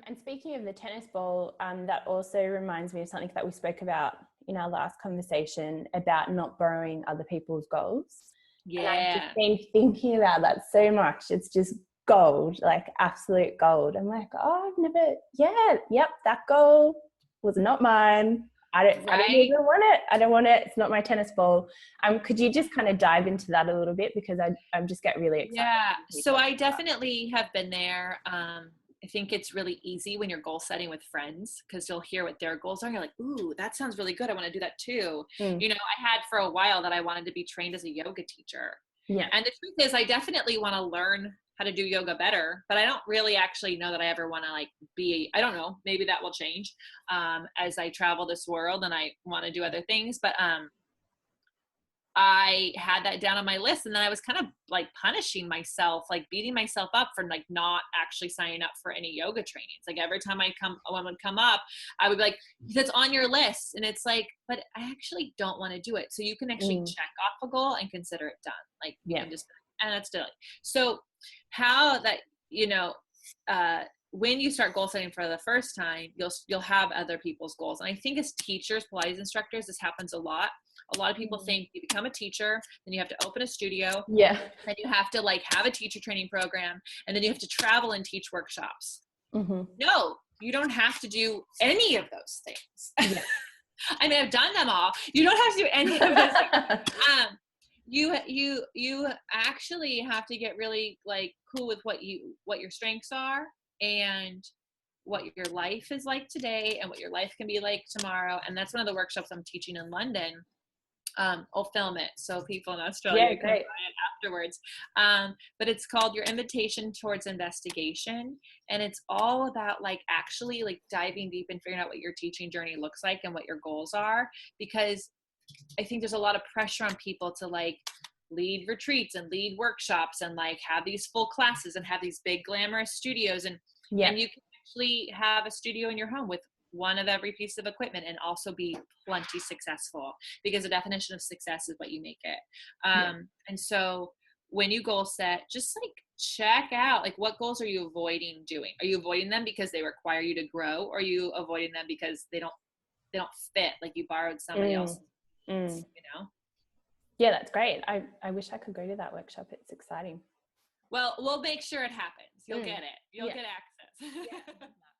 And speaking of the tennis ball, that also reminds me of something that we spoke about in our last conversation about not borrowing other people's goals. And I've just Yeah. been thinking about that so much. It's just gold, like absolute gold. I'm like, oh, yep, that goal was not mine. I don't Right. even want it. I don't want it. It's not my tennis ball. Could you just kind of dive into that a little bit? Because I just get really excited Yeah. when you So talk I about definitely have been there. I think it's really easy when you're goal setting with friends because you'll hear what their goals are. You're like, ooh, that sounds really good. I want to do that too. that. I had for a while that I wanted to be trained as a yoga teacher. Yeah. And the truth is, I definitely want to learn how to do yoga better, but I don't really actually know that I ever want to I don't know, maybe that will change as I travel this world and I want to do other things. But I had that down on my list, and then I was kind of like punishing myself, like beating myself up for like not actually signing up for any yoga trainings. Like every time one would come up, I would be like, "That's on your list," and it's like, but I actually don't want to do it. So you can actually Mm. check off a goal and consider it done. Like you Yeah. can just, and that's silly. So how that you know. When you start goal setting for the first time, you'll have other people's goals, and I think as teachers, Pilates instructors, this happens a lot. A lot of people think you become a teacher, then you have to open a studio, Yeah. and you have to have a teacher training program, and then you have to travel and teach workshops. Mm-hmm. No, you don't have to do any of those things. Yeah. I mean, I've done them all. You don't have to do any of those things. You actually have to get really cool with what your strengths are and what your life is like today and what your life can be like tomorrow. And that's one of the workshops I'm teaching in London. I'll film it so people in Australia Yeah, can buy great. it afterwards. But it's called Your Invitation Towards Investigation. And it's all about actually diving deep and figuring out what your teaching journey looks like and what your goals are. Because I think there's a lot of pressure on people to lead retreats and lead workshops and have these full classes and have these big glamorous studios. And Yeah. you can actually have a studio in your home with one of every piece of equipment and also be plenty successful, because the definition of success is what you make it. And so when you goal set, just check out what goals are you avoiding doing? Are you avoiding them because they require you to grow, or are you avoiding them because they don't fit, like you borrowed somebody else's, Mm. you know? Yeah, that's great. I wish I could go to that workshop. It's exciting. Well, we'll make sure it happens. You'll get it. You'll Yeah. get access. Yeah.